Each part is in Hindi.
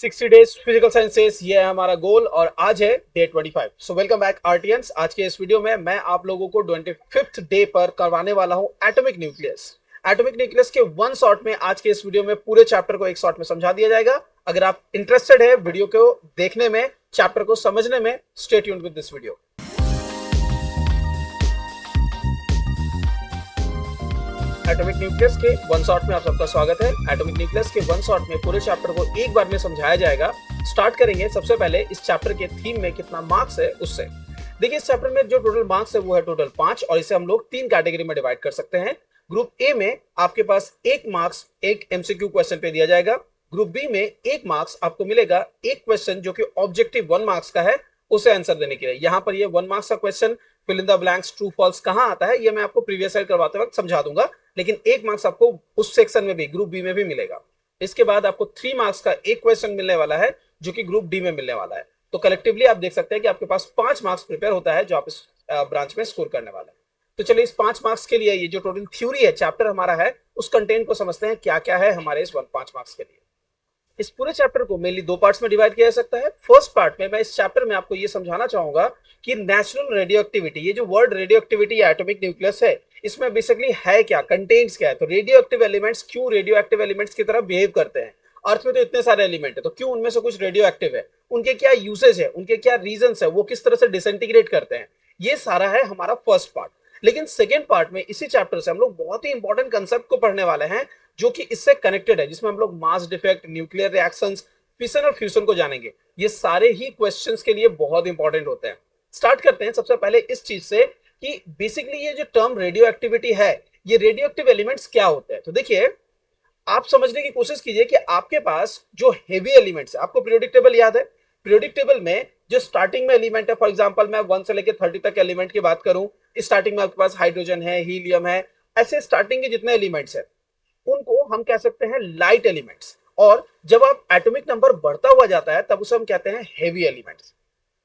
60 डेज फिजिकल साइंसेस, ये है हमारा गोल और आज है डे 25। सो वेलकम बैक आर्टियंस। आज के इस वीडियो में मैं आप लोगों को 25th डे पर करवाने वाला हूं एटॉमिक न्यूक्लियस। एटॉमिक न्यूक्लियस के वन शॉट में आज के इस वीडियो में पूरे चैप्टर को एक शॉट में समझा दिया जाएगा। अगर आप इंटरेस्टेड है वीडियो को देखने में, चैप्टर को समझने में, stay tuned with this video. Atomic nucleus के वन शॉट में आप सबका स्वागत है। एटॉमिक न्यूक्लियस के वन शॉट में पूरे चैप्टर को एक बार में समझाया जाएगा। स्टार्ट करेंगे सबसे पहले इस चैप्टर के थीम में कितना मार्क्स है उससे। देखिए, इस चैप्टर में जो टोटल मार्क्स है वो है टोटल 5 और इसे हम लोग 3 कैटेगरी में डिवाइड कर सकते हैं। ग्रुप ए में आपके पास 1 मार्क्स एक एमसीक्यू क्वेश्चन पे दिया जाएगा। ग्रुप बी में 1 मार्क्स आपको मिलेगा एक क्वेश्चन जो कि ऑब्जेक्टिव 1 मार्क्स का है, उसे आंसर देने के लिए। यहाँ पर ये 1 मार्क्स का question fill in the blanks true false कहाँ आता है ये मैं आपको प्रीवियस साइड करवाते वक्त समझा दूंगा, लेकिन 1 मार्क्स आपको उस सेक्शन में भी, ग्रुप बी में भी मिलेगा। इसके बाद आपको 3 मार्क्स का एक क्वेश्चन मिलने वाला है जो कि ग्रुप डी में मिलने वाला है। तो कलेक्टिवली आप देख सकते हैं कि आपके पास 5 मार्क्स प्रिपेयर होता है जो आप इस ब्रांच में स्कोर करने वाले हैं। तो चलिए, इस 5 मार्क्स के लिए ये जो टोटल थ्योरी है, चैप्टर हमारा है, उस कंटेंट को समझते हैं क्या क्या है हमारे इस 5 मार्क्स के लिए। इस पूरे चैप्टर को मेनली 2 पार्ट्स में डिवाइड किया जा सकता है। फर्स्ट पार्ट में मैं इस चैप्टर में आपको ये समझाना चाहूंगा कि नेचुरल रेडियो एक्टिविटी, ये जो वर्ड रेडियो एक्टिविटी या एटॉमिक न्यूक्लियस है, इसमें बेसिकली है क्या, कंटेंट्स क्या है। तो रेडियो एक्टिव एलिमेंट्स क्यों रेडियो एक्टिव एलिमेंट्स की तरह बिहेव करते हैं। अर्थ में तो इतने सारे एलिमेंट है, तो क्यों उनमें से कुछ रेडियो एक्टिव है, उनके क्या यूसेज है, उनके क्या रीजन है, वो किस तरह से डिसइंटीग्रेट करते हैं, ये सारा है हमारा फर्स्ट पार्ट। लेकिन सेकेंड पार्ट में इसी चैप्टर से हम लोग बहुत ही इंपॉर्टेंट कंसेप्ट को पढ़ने वाले हैं जो कि इससे कनेक्टेड है, जिसमें हम लोग mass defect, nuclear reactions, fission और फ्यूजन को जानेंगे। ये सारे ही क्वेश्चंस के लिए बहुत इंपॉर्टेंट होते हैं। स्टार्ट करते हैं सबसे पहले इस चीज से कि बेसिकली ये जो टर्म रेडियो एक्टिविटी है, ये रेडियो एक्टिव एलिमेंट्स क्या होते हैं। तो देखिए, आप समझने की कोशिश कीजिए कि आपके पास जो हेवी एलिमेंट्स है, आपको पीरियोडिक टेबल याद है। पीरियोडिक टेबल में जो स्टार्टिंग में एलिमेंट है, फॉर एग्जांपल मैं 1 से लेकर 30 तक एलिमेंट की बात करूं, स्टार्टिंग में आपके पास हाइड्रोजन है, हीलियम है, ऐसे स्टार्टिंग के जितने एलिमेंट्स है उनको हम कह सकते हैं लाइट एलिमेंट्स। और जब आप एटॉमिक नंबर बढ़ता हुआ जाता है तब उसे हम कहते हैं हेवी एलिमेंट्स।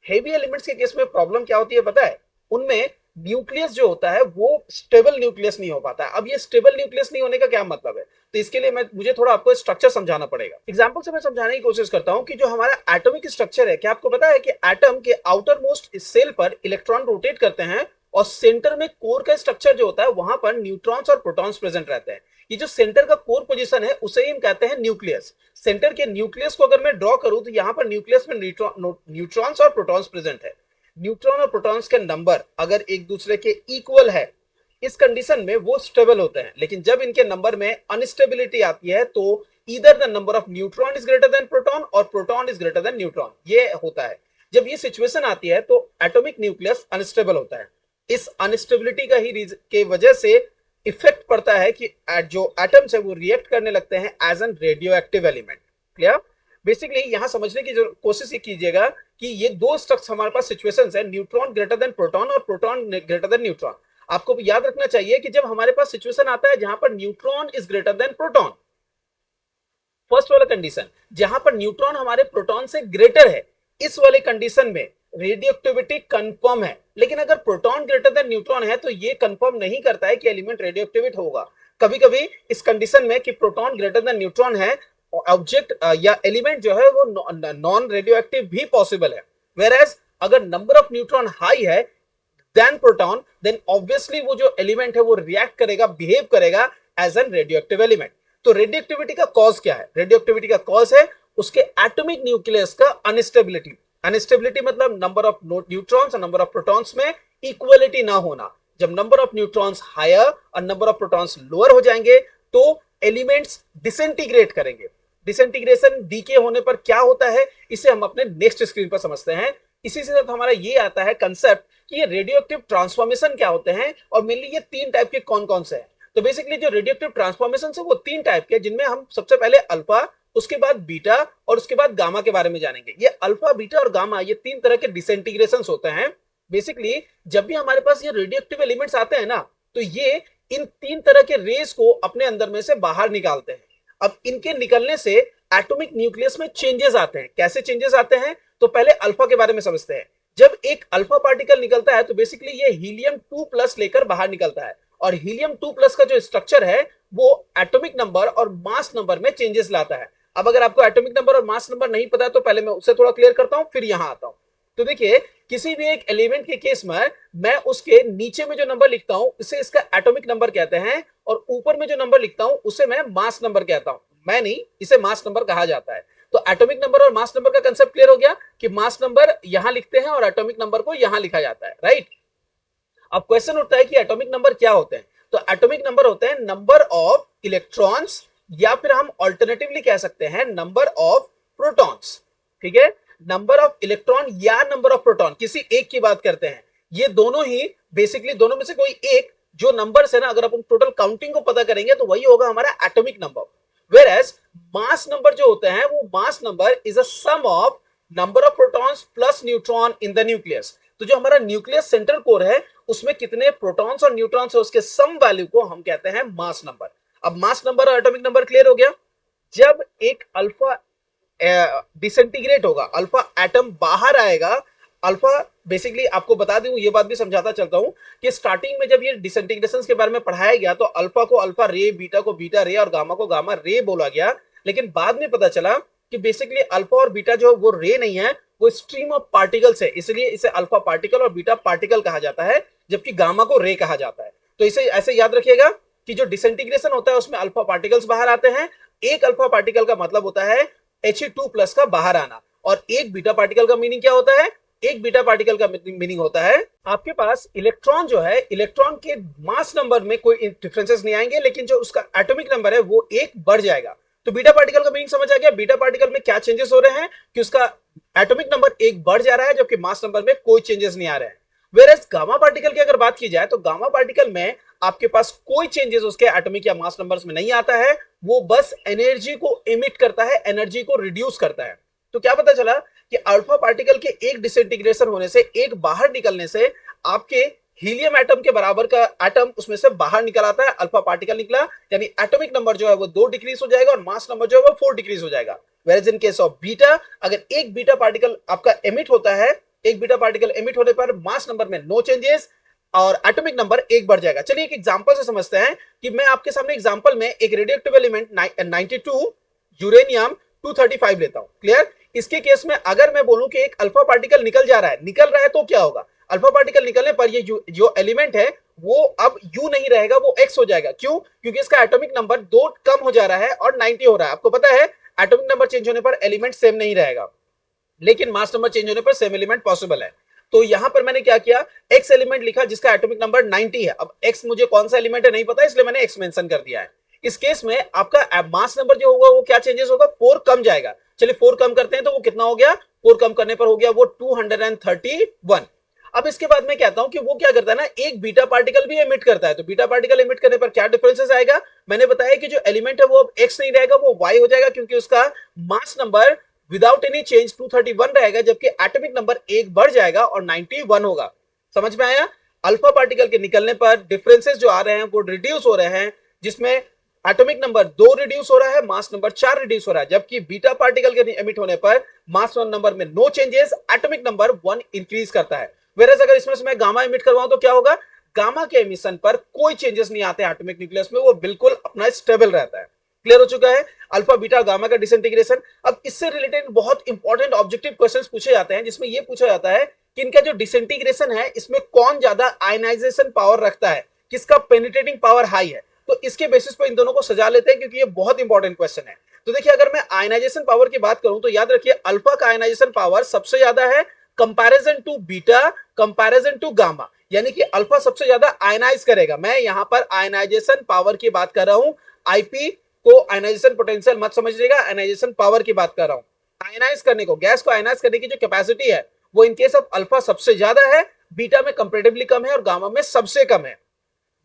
हेवी एलिमेंट्स के केस में प्रॉब्लम क्या होती है पता है, उनमें न्यूक्लियस जो होता है वो स्टेबल न्यूक्लियस नहीं हो पाता है। अब ये स्टेबल न्यूक्लियस नहीं होने का क्या मतलब है, तो इसके लिए मुझे थोड़ा आपको स्ट्रक्चर समझाना पड़ेगा। एग्जांपल से मैं समझाने की कोशिश करता हूं कि जो हमारा एटॉमिक स्ट्रक्चर है, क्या आपको पता है कि एटम के आउटर मोस्ट सेल पर इलेक्ट्रॉन रोटेट करते हैं और सेंटर में कोर का स्ट्रक्चर जो होता है वहां पर न्यूट्रॉन्स और प्रोटॉन्स प्रेजेंट रहते हैं। ये जो सेंटर का कोर पोजीशन है उसे ही हम कहते हैं न्यूक्लियस। सेंटर के न्यूक्लियस को अगर मैं ड्रॉ करूं तो यहां पर न्यूक्लियस में न्यूट्रॉन्स और प्रोटॉन्स प्रेजेंट है। न्यूट्रॉन और प्रोटॉन्स के नंबर अगर एक दूसरे के इक्वल है, इस कंडीशन में वो स्टेबल होते हैं। लेकिन जब इनके नंबर में अनस्टेबिलिटी आती है तो either the number of neutron is greater than proton और proton is greater than neutron, ये होता है। जब ये सिचुएशन आती है तो एटॉमिक न्यूक्लियस अनस्टेबल होता है। इस अनस्टेबिलिटी का ही के वजह से इफेक्ट पड़ता है कि जो एटम्स है वो रिएक्ट करने लगते हैं as an radioactive element. Clear. Basically यहां समझने की कोशिश कीजिएगा कि ये 2 स्ट्रक्चर हमारे पास सिचुएशंस है, न्यूट्रॉन ग्रेटर देन प्रोटॉन और प्रोटॉन ग्रेटर देन न्यूट्रॉन। आपको याद रखना चाहिए कि जब हमारे पास सिचुएशन आता है जहां पर neutron is greater than proton, first वाला कंडीशन, जहां पर न्यूट्रॉन हमारे प्रोटॉन से ग्रेटर है, इस वाले कंडीशन में रेडियो एक्टिविटी कंफर्म है। लेकिन अगर प्रोटॉन ग्रेटर देन न्यूट्रॉन है तो ये कंफर्म नहीं करता है कि एलिमेंट रेडियो एक्टिवेट होगा। कभी कभी इस कंडीशन में कि प्रोटॉन ग्रेटर देन न्यूट्रॉन है, ऑब्जेक्ट या एलिमेंट जो है वो नॉन रेडियो एक्टिव भी पॉसिबल है। वेयरएज अगर नंबर ऑफ न्यूट्रॉन हाई है देन प्रोटॉन, देन ऑब्वियसली वो जो एलिमेंट है वो रिएक्ट करेगा, बिहेव करेगा as an radioactive element. तो रेडियो एक्टिविटी का कॉज क्या है, रेडियो एक्टिविटी का कॉज है उसके एटॉमिक न्यूक्लियस का अनस्टेबिलिटी। अनस्टेबिलिटी मतलब नंबर ऑफ न्यूट्रॉन्स और नंबर ऑफ प्रोटॉन्स में इक्वलिटी ना होना। जब नंबर ऑफ न्यूट्रॉन्स हायर और नंबर ऑफ प्रोटॉन्स लोअर हो जाएंगे तो एलिमेंट्स डिसइंटीग्रेट करेंगे। डिसइंटीग्रेशन, डीके होने पर क्या होता है, इसे हम अपने नेक्स्ट स्क्रीन पर समझते हैं। इसी से साथ हमारा ये आता है कंसेप्ट कि ये रेडियो एक्टिव ट्रांसफॉर्मेशन क्या होते हैं और मेनली ये 3 टाइप के कौन कौन से हैं। तो बेसिकली जो रेडियो एक्टिव ट्रांसफॉर्मेशन है वो 3 टाइप के, जिनमें हम सबसे पहले अल्फा, उसके बाद बीटा और उसके बाद गामा के बारे में जानेंगे। ये अल्फा, बीटा और गामा, ये 3 तरह के डिसइंटीग्रेशन होते हैं। बेसिकली जब भी हमारे पास ये रेडियो एक्टिव एलिमेंट्स आते हैं ना, तो ये इन 3 तरह के रेस को अपने अंदर में से बाहर निकालते हैं। अब इनके निकलने से एटॉमिक न्यूक्लियस में चेंजेस आते हैं। कैसे चेंजेस आते हैं, तो पहले अल्फा के बारे में समझते हैं। जब एक अल्फा पार्टिकल निकलता है तो बेसिकली ये हीलियम 2+ लेकर बाहर निकलता है और हीलियम 2+ का जो स्ट्रक्चर है वो एटॉमिक नंबर और मास नंबर में चेंजेस लाता है। अब अगर आपको एटॉमिक नंबर और मास नंबर नहीं पता है तो पहले मैं उससे थोड़ा क्लियर करता हूं, फिर यहां आता हूं। तो देखिए, किसी भी एक एलिमेंट के केस में मैं उसके नीचे में जो नंबर लिखता हूं उसे इसका एटॉमिक नंबर कहते हैं, और ऊपर में जो नंबर लिखता हूं उसे मैं मास नंबर कहता हूं। मैं नहीं, इसे मास नंबर कहा जाता है। तो एटॉमिक नंबर और मास नंबर का कंसेप्ट क्लियर हो गया कि मास नंबर यहां लिखते हैं और एटॉमिक नंबर को यहां लिखा जाता है, राइट। अब क्वेश्चन उठता है कि एटॉमिक नंबर क्या होते हैं। तो एटॉमिक नंबर होते हैं नंबर ऑफ इलेक्ट्रॉन्स, या फिर हम ऑल्टरनेटिवली कह सकते हैं नंबर ऑफ प्रोटॉन्स। ठीक है, नंबर ऑफ इलेक्ट्रॉन या नंबर ऑफ प्रोटॉन, किसी एक की बात करते हैं। ये दोनों ही बेसिकली, दोनों में से कोई एक जो नंबर है ना, अगर अपन टोटल काउंटिंग को पता करेंगे तो वही होगा हमारा atomic number. Whereas mass number जो होते हैं, वो mass number is a sum of number of protons plus neutron in the nucleus. तो जो हमारा न्यूक्लियस सेंट्रल कोर है उसमें कितने प्रोटॉन्स और न्यूट्रॉन्स है, उसके सम वैल्यू को हम कहते हैं मास नंबर। अब मास नंबर और एटॉमिक नंबर क्लियर हो गया। जब एक अल्फा डिसइंटीग्रेट होगा, अल्फा एटम बाहर आएगा, अल्फा बेसिकली आपको बता दूं, ये बात भी समझाता चलता हूं कि स्टार्टिंग में जब ये डिसइंटीग्रेशन के बारे में पढ़ाया गया तो अल्फा को अल्फा रे, बीटा को बीटा रे और गामा को गामा रे बोला गया। लेकिन बाद में पता चला कि बेसिकली अल्फा और बीटा जो वो रे नहीं है, वो स्ट्रीम ऑफ पार्टिकल्स है, इसलिए इसे अल्फा पार्टिकल और बीटा पार्टिकल कहा जाता है, जबकि गामा को रे कहा जाता है। तो इसे ऐसे याद रखिएगा कि जो डिसइंटीग्रेशन होता है उसमें अल्फा पार्टिकल्स बाहर आते हैं। एक अल्फा पार्टिकल का मतलब होता है He2+ का बाहर आना, और एक बीटा पार्टिकल का मीनिंग क्या होता है? एक बीटा पार्टिकल का मीनिंग होता है आपके पास इलेक्ट्रॉन जो है, इलेक्ट्रॉन के मास नंबर में कोई डिफरेंसेस नहीं आएंगे, लेकिन जो उसका एटॉमिक नंबर है वो एक बढ़ जाएगा। तो बीटा पार्टिकल का मीनिंग समझ आ गया। बीटा पार्टिकल में क्या चेंजेस हो रहे हैं कि उसका एटॉमिक नंबर एक बढ़ जा रहा है, जबकि मास नंबर में कोई चेंजेस नहीं आ रहे हैं। वेरएज गामा पार्टिकल की अगर बात की जाए तो गामा पार्टिकल में आपके पास कोई चेंजेस उसके एटॉमिक या मास नंबर्स में नहीं आता है, वो बस एनर्जी को इमिट करता है, एनर्जी को रिड्यूस करता है। तो क्या पता चला कि अल्फा पार्टिकल के एक डिसइंटीग्रेशन होने से, एक बाहर निकलने से आपके हीलियम एटम के बराबर का एटम उसमें से बाहर निकल आता है, अल्फा पार्टिकल निकला, यानी एटॉमिक नंबर जो है वो 2 डिक्रीज हो जाएगा और मास नंबर जो है वो 4 डिक्रीज हो जाएगा। Where in case of beta, अगर एक बीटा पार्टिकल आपका एमिट होता है, एक बीटा पार्टिकल एमिट होने पर मास नंबर में नो चेंजेस और एटॉमिक नंबर एक बढ़ जाएगा। चलिए एक एग्जांपल से समझते हैं कि मैं आपके सामने एग्जांपल में एक रेडियोएक्टिव एलिमेंट 92 यूरेनियम 235 लेता हूं। क्लियर? इसके केस में अगर मैं बोलूं कि एक अल्फा पार्टिकल निकल रहा है तो क्या होगा? अल्फा पार्टिकल निकलने पर ये जो एलिमेंट है वो अब यू नहीं रहेगा, वो एक्स हो जाएगा। क्यों? क्योंकि इसका एटॉमिक नंबर 2 कम हो जा रहा है और 90 हो रहा है। आपको पता है एटॉमिक नंबर चेंज होने पर एलिमेंट सेम नहीं रहेगा, लेकिन मास नंबर चेंज होने पर सेम एलिमेंट पॉसिबल है। तो यहां पर मैंने क्या किया, एक्स एलिमेंट लिखा जिसका एटॉमिक नंबर 90 है। अब एक्स मुझे कौन सा एलिमेंट है नहीं पता, इसलिए मैंने एक्स मेंशन कर दिया है। इस केस में आपका मास नंबर जो होगा वो क्या चेंजेस होगा? 4 कम जाएगा। चलिए 4 कम करते हैं तो वो कितना हो गया? 4 कम करने पर हो गया वो 231। अब इसके बाद मैं कहता हूं कि वो क्या करता है ना, एक बीटा पार्टिकल भी एमिट करता है। तो बीटा पार्टिकल एमिट करने पर क्या डिफरेंसेस आएगा? मैंने बताया कि जो एलिमेंट है वो अब एक्स नहीं रहेगा, वो वाई हो जाएगा, क्योंकि उसका mass number without any change 231 रहेगा, जबकि एटॉमिक नंबर एक बढ़ जाएगा और 91 होगा। समझ में आया? अल्फा पार्टिकल के निकलने पर डिफरेंसेस जो आ रहे हैं वो रिड्यूस हो रहे हैं, जिसमें एटॉमिक नंबर 2 रिड्यूस हो रहा है, मास नंबर 4 रिड्यूस हो रहा है, जबकि बीटा पार्टिकल के एमिट होने पर मास नंबर में no changes, atomic number 1 increase करता है। वेरएज अगर इसमें से मैं गामा एमिट करवाऊं तो क्या होगा? गामा के एमिशन पर कोई चेंजेस नहीं आते एटॉमिक न्यूक्लियस में, वो बिल्कुल अपना स्टेबल रहता है। क्लियर हो चुका है अल्फा बीटा गामा का डिसइंटीग्रेशन। अब इससे रिलेटेड बहुत इंपॉर्टेंट ऑब्जेक्टिव क्वेश्चंस पूछे जाते हैं, जिसमें यह पूछा जाता है कि इनका जो डिसइंटीग्रेशन है इसमें कौन ज्यादा आयनाइजेशन पावर रखता है, किसका पेनिट्रेटिंग पावर हाई है। तो इसके बेसिस पर इन दोनों को सजा लेते हैं, क्योंकि ये बहुत इंपॉर्टेंट क्वेश्चन है। तो देखिए, अगर मैं आयनाइजेशन पावर की बात करूं तो याद रखिए अल्फा का आयनाइजेशन पावर सबसे ज्यादा है comparison to beta, comparison to gamma, यानी कि अल्फा सबसे ज्यादा आयनाइज करेगा। मैं यहां पर आयनाइजेशन पावर की बात कर रहा हूं, आईपी को आयनाइजेशन पोटेंशियल मत समझिएगा, आयनाइजेशन पावर की बात कर रहा हूं। आयनाइज करने को, गैस को आयनाइज करने की जो कैपेसिटी है वो इन केस ऑफ अल्फा सबसे ज्यादा है, बीटा में कंपैरेटिवली कम है और गामा में सबसे कम है।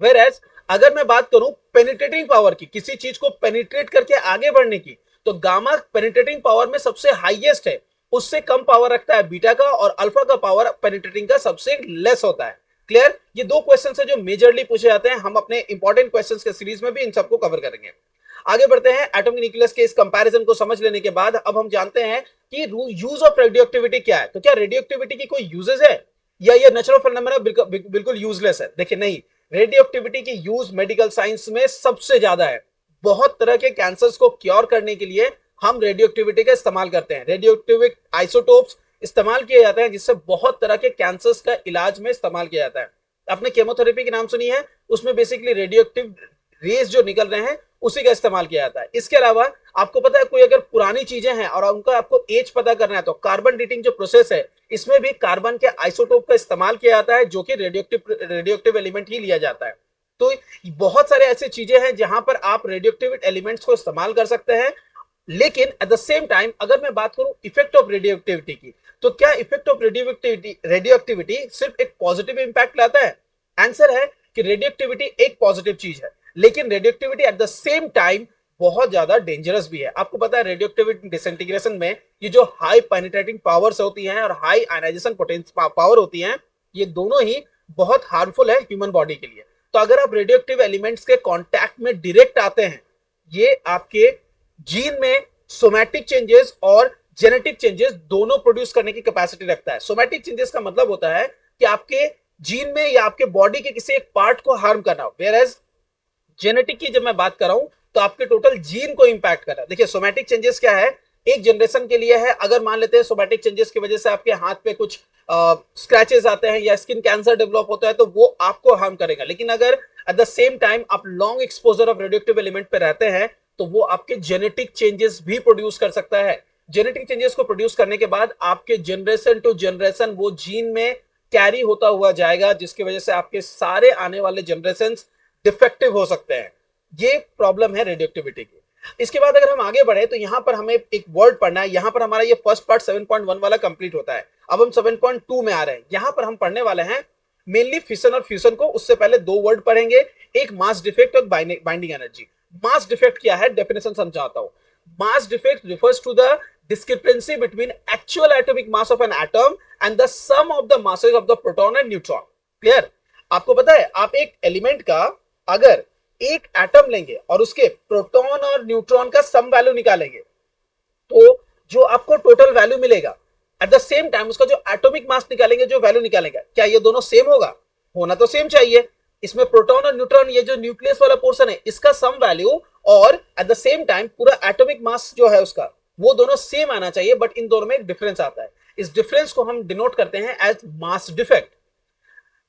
वेयरएज अगर मैं बात करूं पेनिट्रेटिंग पावर की, किसी चीज को पेनिट्रेट करके आगे बढ़ने की, तो गामा पेनिट्रेटिंग पावर में सबसे हाईएस्ट है, उससे कम पावर रखता है बीटा का, और अल्फा का पावर पेनिट्रेटिंग का सबसे लेस होता है। क्लियर? ये 2 क्वेश्चन है जो मेजरली पूछे जाते हैं, हम अपने इंपॉर्टेंट क्वेश्चंस के सीरीज में भी इन सबको कवर करेंगे। आगे बढ़ते हैं। एटॉमिक न्यूक्लियस के इस कंपैरिजन को समझ लेने के बाद अब हम जानते हैं कि यूज ऑफ रेडियोएक्टिविटी क्या है। तो क्या रेडियोएक्टिविटी की कोई यूजेस है या ये नेचुरल फिनोमेना बिल्कुल यूजलेस है? देखिए नहीं, रेडियोएक्टिविटी की यूज मेडिकल साइंस में सबसे ज्यादा है। बहुत तरह के कैंसर्स को क्योर करने के लिए हम रेडियो एक्टिविटी का इस्तेमाल करते हैं। रेडियो एक्टिव आइसोटोप्स इस्तेमाल किए जाते हैं जिससे बहुत तरह के कैंसर्स का इलाज में इस्तेमाल किया जाता है। आपने केमोथेरेपी के नाम सुनी है, उसमें बेसिकली रेडियो एक्टिव रेज जो निकल रहे हैं उसी का इस्तेमाल किया जाता है। इसके अलावा आपको पता है कोई अगर पुरानी चीजें हैं और उनका आपको एज पता करना है तो कार्बन डेटिंग जो प्रोसेस है इसमें भी कार्बन के आइसोटोप का इस्तेमाल किया जाता है जो कि रेडियोएक्टिव एलिमेंट ही लिया जाता है। तो बहुत सारे ऐसे चीजें हैं जहां पर आप रेडियोएक्टिव एलिमेंट्स को इस्तेमाल कर सकते हैं। लेकिन एट द सेम टाइम अगर मैं बात करूं इफेक्ट ऑफ रेडियोएक्टिविटी की, तो क्या इफेक्ट ऑफ रेडियोएक्टिविटी सिर्फ एक पॉजिटिव इंपैक्ट लाता है? आंसर है कि रेडियोएक्टिविटी एक पॉजिटिव चीज है, लेकिन radioactivity at the same time बहुत ज्यादा डेंजरस भी है। आपको पता है रेडियोएक्टिविटी डिसइंटीग्रेशन में ये जो हाई पेनिट्रेटिंग पावर्स होती हैं और हाई आयनाइजेशन पावर होती हैं, ये दोनों ही बहुत हार्मफुल है ह्यूमन बॉडी के लिए। तो अगर आप रेडियोएक्टिव एलिमेंट्स के कांटेक्ट में डायरेक्ट आते हैं, ये आपके जीन में सोमैटिक चेंजेस और जेनेटिक चेंजेस दोनों प्रोड्यूस करने की कैपेसिटी रखता है। सोमैटिक चेंजेस का मतलब होता है कि आपके जीन में या आपके बॉडी के किसी एक पार्ट को हार्म करना, वेयर एज जेनेटिक की जब मैं बात कर रहा हूं तो आपके टोटल जीन को इंपैक्ट कर रहा है। देखिए सोमैटिक चेंजेस क्या है, एक जनरेशन के लिए है। अगर मान लेते हैं सोमैटिक चेंजेस की वजह से आपके हाथ पे कुछ स्क्रैचेस आते हैं या स्किन कैंसर डेवलप होता है तो वो आपको हार्म करेगा। लेकिन अगर एट द सेम टाइम आप long exposure of radioactive element पे रहते हैं तो वो आपके जेनेटिक चेंजेस भी प्रोड्यूस कर सकता है। जेनेटिक चेंजेस को प्रोड्यूस करने के बाद आपके जनरेशन टू जनरेशन वो जीन में कैरी होता हुआ जाएगा, जिसकी वजह से आपके सारे आने वाले जनरेशन डिफेक्टिव हो सकते हैं। ये प्रॉब्लम है रेडियोएक्टिविटी की। इसके बाद अगर हम आगे बढ़े तो यहां पर हमें एक वर्ड पढ़ना है। यहां पर हमारा ये फर्स्ट पार्ट 7.1 वाला कंप्लीट होता है। अब हम 7.2 में आ रहे हैं। यहां पर हम पढ़ने वाले हैं मेनली फिशन और फ्यूजन को। उससे पहले दो वर्ड पढ़ेंगे, एक मास डिफेक्ट और बाइंडिंग एनर्जी। मास डिफेक्ट क्या है, डेफिनेशन समझाता हूं। Mass defect refers to the discrepancy between actual atomic mass of an atom and the sum of the masses of the proton and neutron. Clear? आपको पता है आप एक एलिमेंट का अगर एक एटम लेंगे और उसके प्रोटॉन और न्यूट्रॉन का सम वैल्यू निकालेंगे तो जो आपको टोटल वैल्यू मिलेगा, एट द सेम टाइम उसका जो एटॉमिक मास निकालेंगे, जो वैल्यू निकालेंगे, क्या ये दोनों सेम होगा? होना तो सेम चाहिए। इसमें प्रोटॉन और न्यूट्रॉन ये जो न्यूक्लियस वाला पोर्शन है इसका सम वैल्यू और एट द सेम टाइम पूरा एटॉमिक मास जो है उसका वो दोनों सेम आना चाहिए, बट इन दोनों में एक डिफरेंस आता है। इस डिफरेंस को हम डिनोट करते हैं as mass defect.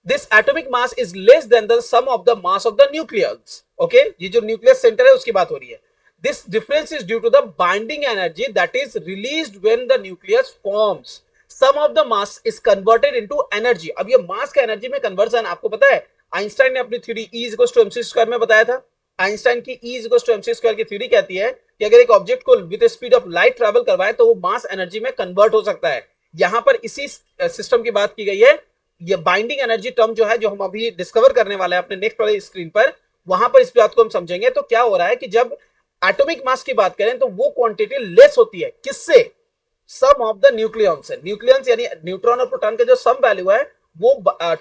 This atomic mass is less than the sum of the mass of the nucleus. Okay, ये जो न्यूक्लियस सेंटर है उसकी बात हो रही है। This difference is due to the binding energy that is released when the nucleus forms. Some of the mass is converted into energy. अब ये मास का एनर्जी में कन्वर्जन आपको पता है आइंस्टाइन ने अपनी थ्योरी E = mc² में बताया था। आइंस्टाइन की E = mc² की थ्योरी कहती है कि अगर एक ऑब्जेक्ट को with speed of light travel करवाए तो वो मास एनर्जी में कन्वर्ट हो सकता है। यहां पर इसी सिस्टम की बात की गई है। ये बाइंडिंग एनर्जी टर्म जो है, जो हम अभी डिस्कवर करने वाले हैं अपने नेक्स्ट वाले स्क्रीन पर, वहां पर इस बात को हम समझेंगे। तो क्या हो रहा है कि जब एटॉमिक मास की बात करें तो वो क्वांटिटी लेस होती है, किससे? सम ऑफ द न्यूक्लियॉन्स से। न्यूक्लियॉन्स यानी न्यूट्रॉन और प्रोटॉन का जो सम वैल्यू है वो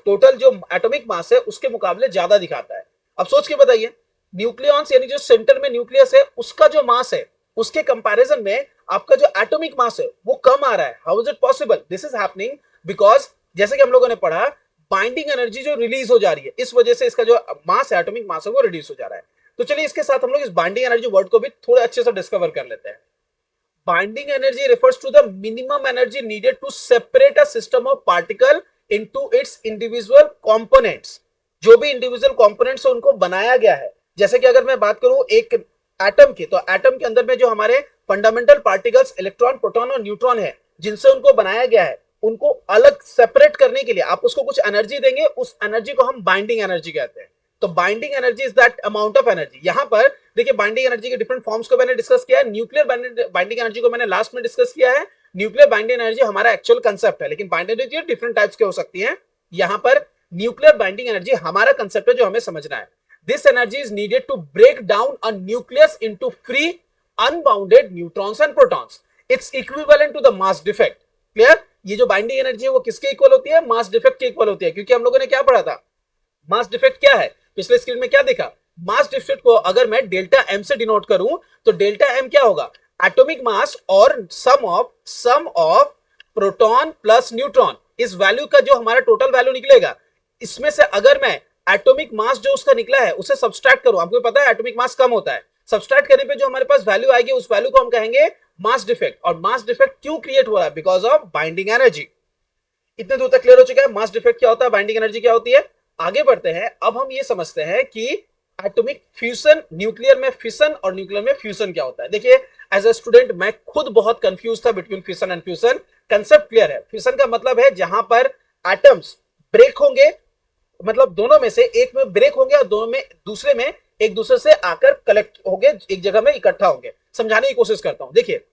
टोटल जो एटॉमिक मास है उसके मुकाबले ज्यादा दिखाता है। अब सोच के बताइए, न्यूक्लियॉन्स यानी जो सेंटर में न्यूक्लियस है उसका जो मास है उसके कंपैरिजन में आपका जो एटॉमिक मास है वो कम आ रहा है। How is it possible? This is happening because जैसे कि हम लोगों ने पढ़ा, बाइंडिंग एनर्जी जो रिलीज हो जा रही है, इस वजह से इसका जो मास है, एटॉमिक मास है, वो रिड्यूस हो जा रहा है। तो चलिए इसके साथ हम लोग इस बाइंडिंग एनर्जी वर्ड को भी थोड़े अच्छे से डिस्कवर कर लेते हैं। Binding energy refers to the minimum energy needed to separate a system of particle into its individual components। जो भी इंडिविजुअल कंपोनेंट्स है उनको बनाया गया है। जैसे कि अगर मैं बात करूं एक एटम की, तो एटम के अंदर में जो हमारे फंडामेंटल पार्टिकल्स इलेक्ट्रॉन, प्रोटॉन और न्यूट्रॉन है, जिनसे उनको बनाया गया है, उनको अलग सेपरेट करने के लिए आप उसको कुछ एनर्जी देंगे, उस एनर्जी को हम बाइंडिंग एनर्जी कहते हैं। तो binding energy is that amount of energy. यहां पर देखिए बाइंडिंग एनर्जी के डिफरेंट फॉर्म्स को मैंने डिस्कस किया है। न्यूक्लियर बाइंडिंग एनर्जी को मैंने लास्ट में डिस्कस किया है। न्यूक्लियर बाइंडिंग एनर्जी हमारा एक्चुअल कंसेप्ट है, लेकिन बाइंडिंग एनर्जी डिफरेंट टाइप्स के हो सकती है। यहां पर न्यूक्लियर बाइंडिंग एनर्जी हमारा कंसेप्ट है जो हमें समझना है। This energy is needed to break down a nucleus into free unbounded neutrons and protons. It's equivalent to the mass defect. Clear? ये जो बाइंडिंग एनर्जी है वो किसके इक्वल होती है? मास डिफेक्ट के इक्वल होती है। क्योंकि हम लोगों ने क्या पढ़ा था, मास डिफेक्ट क्या है? पिछले स्क्रीन में क्या देखा? मास डिफेक्ट को अगर मैं डेल्टा एम से डिनोट करूं तो डेल्टा एम क्या होगा? एटॉमिक मास और सम ऑफ प्रोटॉन प्लस न्यूट्रॉन। इस वैल्यू का जो हमारा टोटल वैल्यू निकलेगा, इसमें से अगर मैं एटॉमिक मास जो उसका निकला है उसे सब्सट्रैक्ट करूं, आपको पता है एटॉमिक मास कम होता है, सब्सट्रैक्ट करने पे जो हमारे पास वैल्यू आएगी उस वैल्यू को हम कहेंगे मास डिफेक्ट। और मास डिफेक्ट क्यों क्रिएट हो रहा है? Because of binding energy. इतने दूर तक क्लियर हो चुका है मास डिफेक्ट क्या होता है, बाइंडिंग एनर्जी क्या होती है। आगे बढ़ते हैं, अब हम ये समझते हैं कि एटॉमिक फ्यूजन, न्यूक्लियर में फिशन और न्यूक्लियर में फ्यूजन क्या होता है। देखिए एज अ स्टूडेंट मैं खुद बहुत कंफ्यूज था between fission and fusion. Concept clear है। फिशन का मतलब है जहां पर एटम्स ब्रेक होंगे, मतलब दोनों में से एक में ब्रेक होंगे और दोनों में दूसरे में एक दूसरे से आकर कलेक्ट होंगे, एक जगह में इकट्ठा होंगे। समझाने की कोशिश करता हूं। देखिए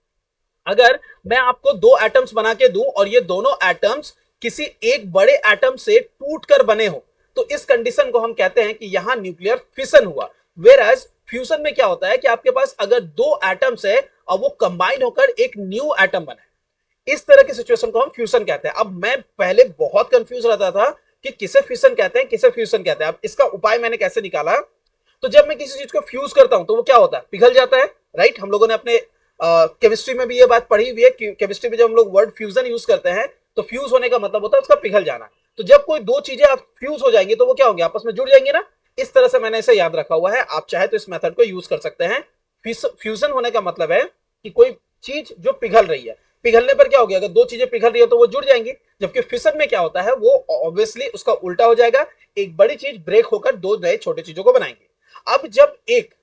अगर मैं आपको दो एटम्स बना के दूं और ये दोनों एटम्स किसी एक बड़े एटम से टूटकर बने हो, तो इस कंडीशन को हम कहते हैं कि यहां न्यूक्लियर फिशन हुआ। वेर एज फ्यूजन में क्या होता है कि आपके पास अगर दो एटम्स है और वो कंबाइन होकर एक न्यू एटम बना है, इस तरह की सिचुएशन को हम फ्यूजन कहते हैं। अब मैं पहले बहुत कंफ्यूज रहता था कि किसे फ्यूजन कहते हैं, किसे फ्यूजन कहते हैं। अब इसका उपाय मैंने कैसे निकाला, तो जब मैं किसी चीज को फ्यूज करता हूं तो वो क्या होता है, पिघल जाता है। राइट, हम लोगों ने अपने केमिस्ट्री में भी ये बात पढ़ी हुई है कि केमिस्ट्री में जब हम लोग वर्ड फ्यूजन यूज करते हैं तो फ्यूज होने का मतलब होता है उसका पिघल जाना। तो जब कोई दो चीजें आप फ्यूज हो जाएंगी तो वो क्या होंगे, आपस में जुड़ जाएंगे ना। इस तरह से मैंने इसे याद रखा हुआ है, आप चाहे तो इस मेथड को यूज कर सकते हैं। फ्यूजन होने का मतलब है कि कोई चीज जो पिघल रही है, पिघलने पर क्या हो गया, अगर दो चीजें पिघल रही है तो वो जुड़ जाएंगी। जबकि फिशन में क्या होता है, वो ऑब्वियसली उसका उल्टा हो जाएगा, एक बड़ी चीज ब्रेक होकर दो नए छोटे चीजों को बनाएंगे। अब जब एक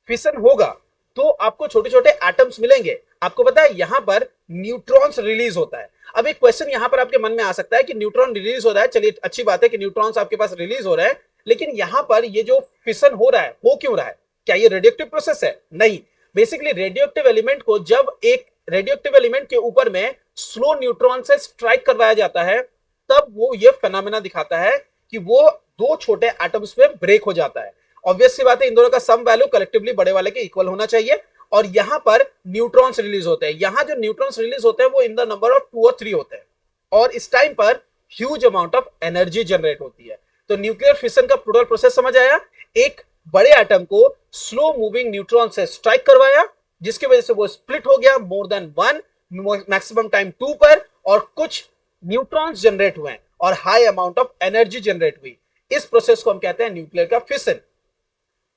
फिशन होगा तो आपको छोटे छोटे एटम्स मिलेंगे। आपको पता है यहां पर न्यूट्रॉन्स रिलीज होता है। अब एक क्वेश्चन यहां पर आपके मन में आ सकता है कि न्यूट्रॉन रिलीज हो रहा है, चलिए अच्छी बात है कि न्यूट्रॉन्स आपके पास रिलीज हो रहा है, लेकिन यहां पर ये जो फिशन हो रहा है वो क्यों रहा है? क्या ये रेडियोएक्टिव प्रोसेस है? नहीं। बेसिकली रेडियोएक्टिव एलिमेंट को जब एक रेडियोएक्टिव एलिमेंट के ऊपर में स्लो न्यूट्रॉन से स्ट्राइक करवाया जाता है, तब वो ये फेनोमेना दिखाता है कि वो दो छोटे एटम्स में ब्रेक हो जाता है। ऑब्वियस सी बात है, इन दोनों का सम वैल्यू कलेक्टिवली बड़े वाले के इक्वल होना चाहिए। और यहां पर न्यूट्रॉन्स रिलीज होते हैं। यहां जो न्यूट्रॉन्स रिलीज होते हैं वो इन द नंबर ऑफ 2 और 3 होते हैं, और इस टाइम पर huge amount of energy generate होती है। तो न्यूक्लियर फिशन का टोटल प्रोसेस समझ आया। एक बड़े एटम को स्लो मूविंग न्यूट्रॉन से स्ट्राइक करवाया, जिसकी वजह से वो स्प्लिट हो गया मोर देन 1, मैक्सिमम टाइम 2 पर, और कुछ न्यूट्रॉन्स जनरेट हुए और high amount of energy generate हुई। इस प्रोसेस को हम कहते हैं न्यूक्लियर का फिशन।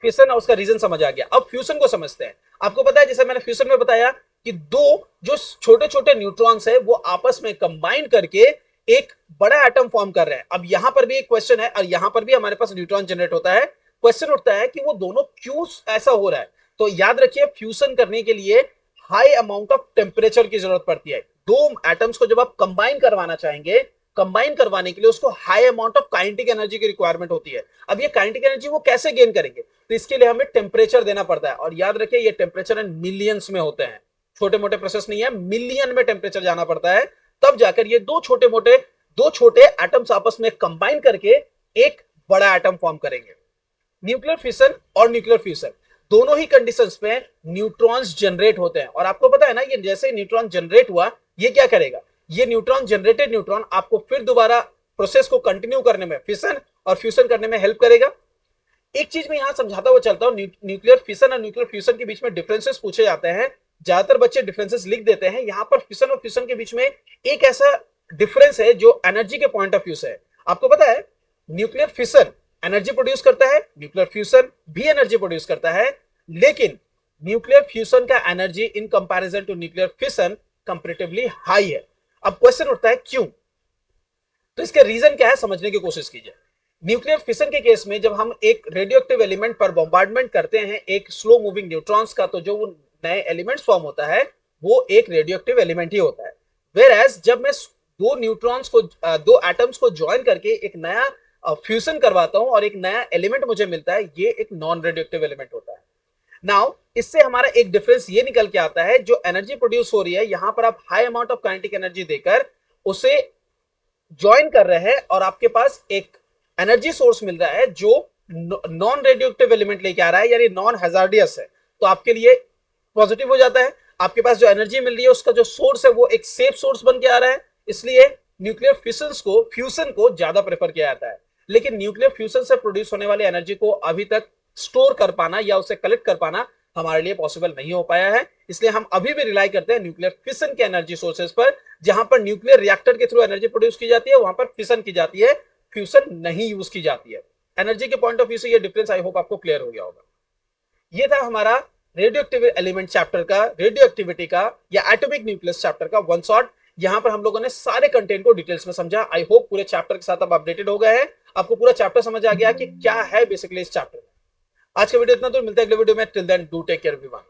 फिशन और उसका रीजन समझ आ गया। अब फ्यूजन को समझते हैं। आपको पता है जैसे मैंने फ्यूजन में बताया कि दो जो छोटे छोटे न्यूट्रॉन्स है वो आपस में कंबाइन करके एक बड़ा एटम फॉर्म कर रहे हैं। अब यहां पर भी एक क्वेश्चन है, और यहां पर भी हमारे पास न्यूट्रॉन जनरेट होता है। क्वेश्चन उठता है कि वो दोनों क्यों ऐसा हो रहा है। तो याद रखिए फ्यूजन करने के लिए हाई अमाउंट ऑफ टेम्परेचर की जरूरत पड़ती है। दो एटम्स को जब आप कंबाइन करवाना चाहेंगे, कंबाइन करवाने के लिए उसको high amount of kinetic energy की रिक्वायरमेंट होती है। अब ये काइनेटिक एनर्जी वो कैसे गेन करेंगे, तो इसके लिए हमें टेम्परेचर देना पड़ता है। और याद रखिए ये टेम्परेचर इन मिलियंस में होते हैं, छोटे मोटे प्रोसेस नहीं है, मिलियन में टेम्परेचर जाना पड़ता है, तब जाकर ये दो छोटे एटम्स आपस में कंबाइन करके एक बड़ा एटम फॉर्म करेंगे। न्यूक्लियर फिशन और न्यूक्लियर फ्यूजन दोनों ही कंडीशंस में न्यूट्रॉन्स जनरेट होते हैं। और आपको पता है ना, ये जैसे न्यूट्रॉन जनरेट हुआ, ये क्या करेगा, ये न्यूट्रॉन जनरेटेड न्यूट्रॉन आपको फिर दोबारा प्रोसेस को कंटिन्यू करने में, फिशन और फ्यूजन करने में हेल्प करेगा। एक चीज मैं यहां समझाता हुआ चलता हूं, न्यूक्लियर फिशन और न्यूक्लियर फ्यूजन के बीच में डिफरेंसेस पूछे जाते हैं। ज्यादातर बच्चे डिफरेंसेस लिख देते हैं। यहां पर फिशन और फ्यूजन के बीच में एक ऐसा डिफरेंस है जो एनर्जी के पॉइंट ऑफ व्यू से है। आपको पता है न्यूक्लियर फिशन एनर्जी प्रोड्यूस करता है, न्यूक्लियर फ्यूजन भी एनर्जी प्रोड्यूस करता है, लेकिन न्यूक्लियर फ्यूजन का energy in comparison to nuclear fission comparatively high है। अब क्वेश्चन उठता है क्यों, तो इसका रीजन क्या है समझने की कोशिश कीजिए। न्यूक्लियर फिशन के केस में जब हम एक रेडियोएक्टिव एलिमेंट पर बॉम्बार्डमेंट करते हैं एक स्लो मूविंग न्यूट्रॉन्स का, तो जो वो नए एलिमेंट्स फॉर्म होता है वो एक रेडियोएक्टिव एलिमेंट ही होता है। वेयर एज जब मैं दो न्यूट्रॉन्स को, दो एटम्स को ज्वाइन करके एक नया फ्यूजन करवाता हूं और एक नया एलिमेंट मुझे मिलता है, ये एक नॉन रेडियोएक्टिव एलिमेंट होता है। नाउ इससे हमारा एक डिफरेंस ये निकल के आता है, जो एनर्जी प्रोड्यूस हो रही है यहां पर आप high amount of kinetic energy देकर उसे ज्वाइन कर रहे हैं और आपके पास एक एनर्जी सोर्स मिल रहा है जो नॉन रेडियोएक्टिव एलिमेंट लेके आ रहा है, यानी नॉन हैजार्डियस है। तो आपके लिए पॉजिटिव हो जाता है। आपके पास जो एनर्जी मिल रही है उसका जो सोर्स है वो एक सेफ सोर्स बन के आ रहा है, इसलिए न्यूक्लियर फ्यूजन को ज्यादा प्रेफर किया जाता है। लेकिन न्यूक्लियर फ्यूजन से प्रोड्यूस होने वाली एनर्जी को अभी तक स्टोर कर पाना या उसे कलेक्ट कर पाना हमारे लिए पॉसिबल नहीं हो पाया है, इसलिए हम अभी भी रिलाई करते हैं न्यूक्लियर फिशन के एनर्जी सोर्सेज पर। जहां पर न्यूक्लियर रिएक्टर के थ्रू एनर्जी प्रोड्यूस की जाती है वहां पर फिशन की जाती है, फ्यूजन नहीं यूज की जाती है। एनर्जी के पॉइंट ऑफ व्यू से ये डिफरेंस आई होप आपको क्लियर हो गया होगा। ये था हमारा रेडियो एक्टिव एलिमेंट चैप्टर का, रेडियो एक्टिविटी का या एटॉमिक न्यूक्लियस चैप्टर का वन शॉट। यहां पर हम लोगों ने सारे कंटेंट को डिटेल्स में समझा। आई होप पूरे चैप्टर के साथ आप अपडेटेड हो गए हैं, आपको पूरा चैप्टर समझ आ गया कि क्या है बेसिकली इस चैप्टर में। आज का वीडियो इतना दूर, मिलता है अगले वीडियो में। Till then do take care everyone.